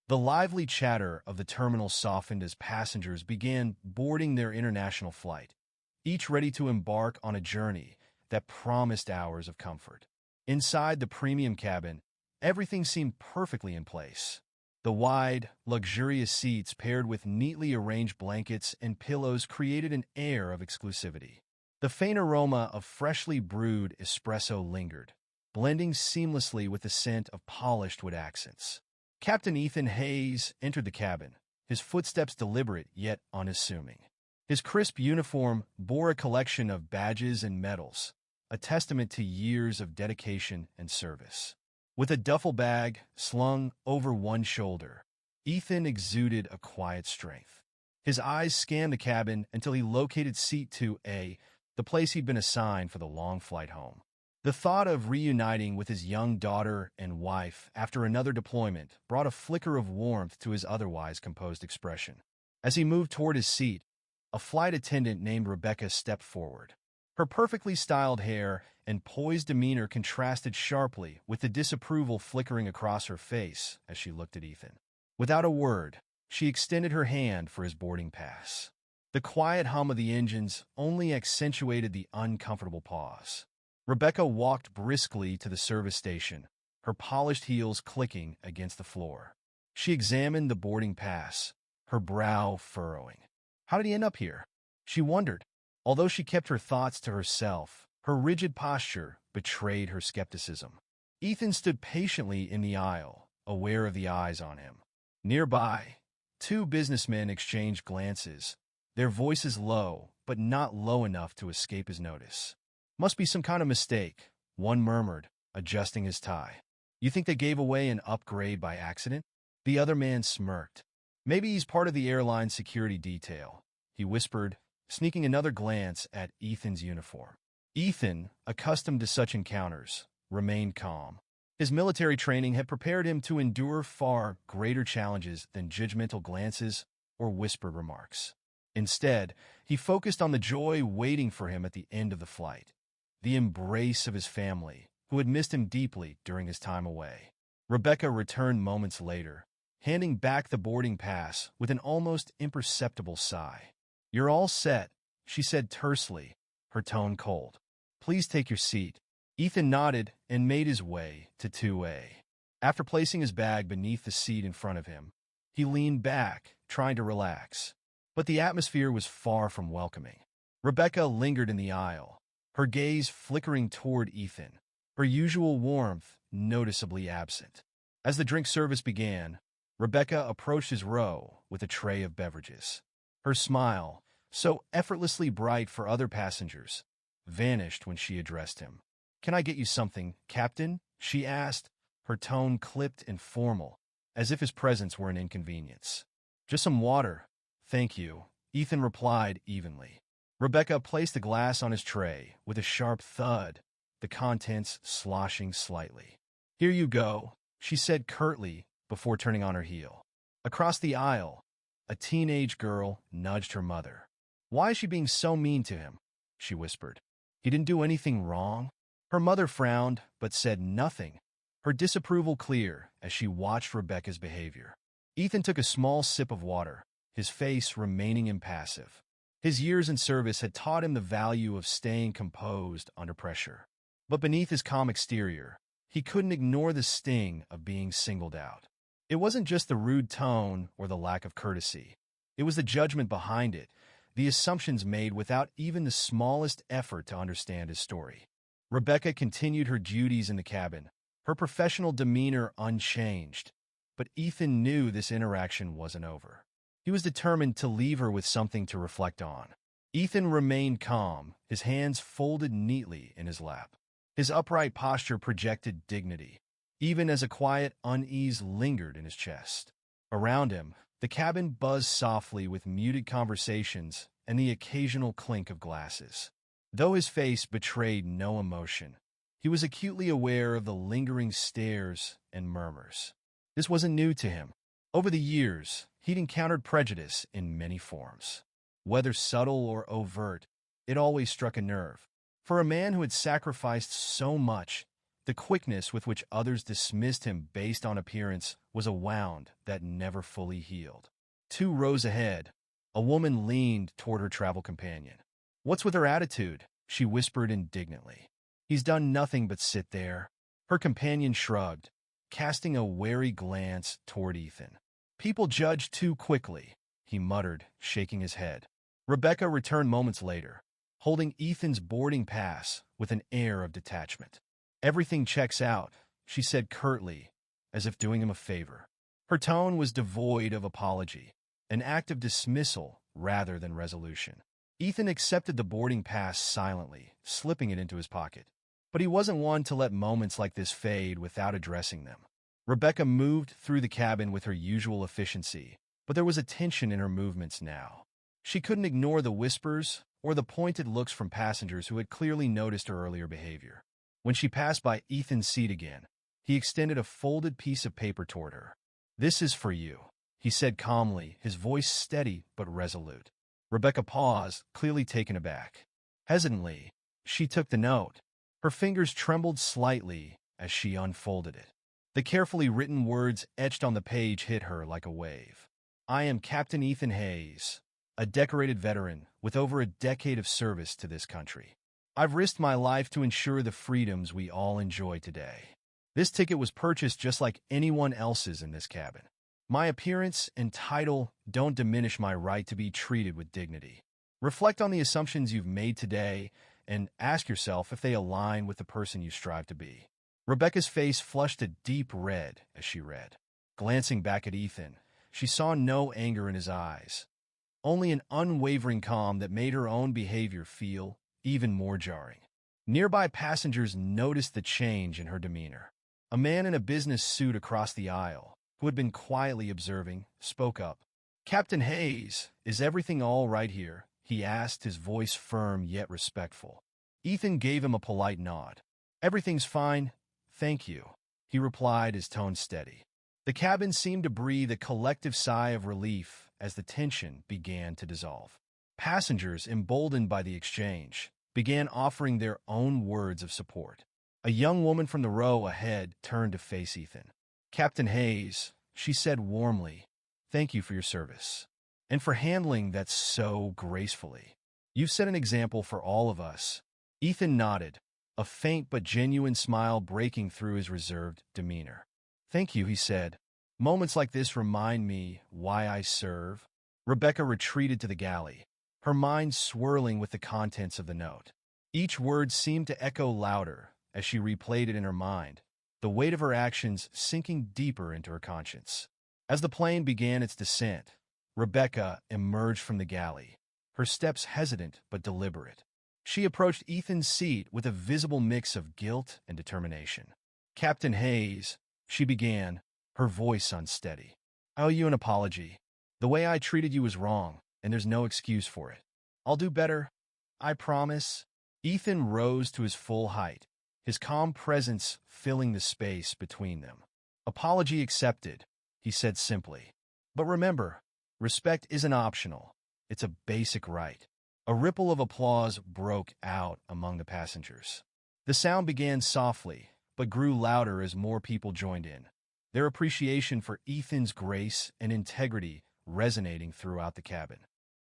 The lively chatter of the terminal softened as passengers began boarding their international flight, each ready to embark on a journey that promised hours of comfort. Inside the premium cabin, everything seemed perfectly in place. The wide, luxurious seats paired with neatly arranged blankets and pillows created an air of exclusivity. The faint aroma of freshly brewed espresso lingered, blending seamlessly with the scent of polished wood accents. Captain Ethan Hayes entered the cabin, his footsteps deliberate yet unassuming. His crisp uniform bore a collection of badges and medals, a testament to years of dedication and service. With a duffel bag slung over one shoulder, Ethan exuded a quiet strength. His eyes scanned the cabin until he located Seat 2A, the place he'd been assigned for the long flight home. The thought of reuniting with his young daughter and wife after another deployment brought a flicker of warmth to his otherwise composed expression. As he moved toward his seat, a flight attendant named Rebecca stepped forward. Her perfectly styled hair and poised demeanor contrasted sharply with the disapproval flickering across her face as she looked at Ethan. Without a word, she extended her hand for his boarding pass. The quiet hum of the engines only accentuated the uncomfortable pause. Rebecca walked briskly to the service station, her polished heels clicking against the floor. She examined the boarding pass, her brow furrowing. How did he end up here? She wondered. Although she kept her thoughts to herself, her rigid posture betrayed her skepticism. Ethan stood patiently in the aisle, aware of the eyes on him. Nearby, two businessmen exchanged glances, their voices low, but not low enough to escape his notice. Must be some kind of mistake, one murmured, adjusting his tie. You think they gave away an upgrade by accident? The other man smirked. Maybe he's part of the airline security detail, he whispered, sneaking another glance at Ethan's uniform. Ethan, accustomed to such encounters, remained calm. His military training had prepared him to endure far greater challenges than judgmental glances or whispered remarks. Instead, he focused on the joy waiting for him at the end of the flight, the embrace of his family, who had missed him deeply during his time away. Rebecca returned moments later, handing back the boarding pass with an almost imperceptible sigh. You're all set, she said tersely, her tone cold. Please take your seat. Ethan nodded and made his way to 2A. After placing his bag beneath the seat in front of him, he leaned back, trying to relax. But the atmosphere was far from welcoming. Rebecca lingered in the aisle, her gaze flickering toward Ethan, her usual warmth noticeably absent. As the drink service began, Rebecca approached his row with a tray of beverages. Her smile, so effortlessly bright for other passengers, vanished when she addressed him. Can I get you something, Captain? She asked, her tone clipped and formal, as if his presence were an inconvenience. Just some water, thank you, Ethan replied evenly. Rebecca placed the glass on his tray with a sharp thud, the contents sloshing slightly. Here you go, she said curtly before turning on her heel. Across the aisle, a teenage girl nudged her mother. Why is she being so mean to him? She whispered. He didn't do anything wrong. Her mother frowned, but said nothing, her disapproval clear as she watched Rebecca's behavior. Ethan took a small sip of water, his face remaining impassive. His years in service had taught him the value of staying composed under pressure. But beneath his calm exterior, he couldn't ignore the sting of being singled out. It wasn't just the rude tone or the lack of courtesy. It was the judgment behind it, the assumptions made without even the smallest effort to understand his story. Rebecca continued her duties in the cabin, her professional demeanor unchanged. But Ethan knew this interaction wasn't over. He was determined to leave her with something to reflect on. Ethan remained calm, his hands folded neatly in his lap. His upright posture projected dignity, even as a quiet unease lingered in his chest. Around him, the cabin buzzed softly with muted conversations and the occasional clink of glasses. Though his face betrayed no emotion, he was acutely aware of the lingering stares and murmurs. This wasn't new to him. Over the years, he'd encountered prejudice in many forms. Whether subtle or overt, it always struck a nerve. For a man who had sacrificed so much, The quickness with which others dismissed him based on appearance was a wound that never fully healed. 2 rows ahead, a woman leaned toward her travel companion. "What's with her attitude?" she whispered indignantly. "He's done nothing but sit there." Her companion shrugged, casting a wary glance toward Ethan. "People judge too quickly," he muttered, shaking his head. Rebecca returned moments later, holding Ethan's boarding pass with an air of detachment. "Everything checks out," she said curtly, as if doing him a favor. Her tone was devoid of apology, an act of dismissal rather than resolution. Ethan accepted the boarding pass silently, slipping it into his pocket. But he wasn't one to let moments like this fade without addressing them. Rebecca moved through the cabin with her usual efficiency, but there was a tension in her movements now. She couldn't ignore the whispers or the pointed looks from passengers who had clearly noticed her earlier behavior. When she passed by Ethan's seat again, he extended a folded piece of paper toward her. "This is for you," he said calmly, his voice steady but resolute. Rebecca paused, clearly taken aback. Hesitantly, she took the note. Her fingers trembled slightly as she unfolded it. The carefully written words etched on the page hit her like a wave. "I am Captain Ethan Hayes, a decorated veteran with over a decade of service to this country. I've risked my life to ensure the freedoms we all enjoy today. This ticket was purchased just like anyone else's in this cabin. My appearance and title don't diminish my right to be treated with dignity. Reflect on the assumptions you've made today and ask yourself if they align with the person you strive to be." Rebecca's face flushed a deep red as she read. Glancing back at Ethan, she saw no anger in his eyes, only an unwavering calm that made her own behavior feel even more jarring. Nearby passengers noticed the change in her demeanor. A man in a business suit across the aisle, who had been quietly observing, spoke up. "Captain Hayes, is everything all right here?" he asked, his voice firm yet respectful. Ethan gave him a polite nod. "Everything's fine, thank you," he replied, his tone steady. The cabin seemed to breathe a collective sigh of relief as the tension began to dissolve. Passengers, emboldened by the exchange, began offering their own words of support. A young woman from the row ahead turned to face Ethan. "Captain Hayes," she said warmly, "thank you for your service, and for handling that so gracefully. You've set an example for all of us." Ethan nodded, a faint but genuine smile breaking through his reserved demeanor. "Thank you," he said. "Moments like this remind me why I serve." Rebecca retreated to the galley, her mind swirling with the contents of the note. Each word seemed to echo louder as she replayed it in her mind, the weight of her actions sinking deeper into her conscience. As the plane began its descent, Rebecca emerged from the galley, her steps hesitant but deliberate. She approached Ethan's seat with a visible mix of guilt and determination. "Captain Hayes," she began, her voice unsteady. "I owe you an apology. The way I treated you was wrong, and there's no excuse for it. I'll do better, I promise." Ethan rose to his full height, his calm presence filling the space between them. "Apology accepted," he said simply. "But remember, respect isn't optional. It's a basic right." A ripple of applause broke out among the passengers. The sound began softly, but grew louder as more people joined in, their appreciation for Ethan's grace and integrity resonating throughout the cabin.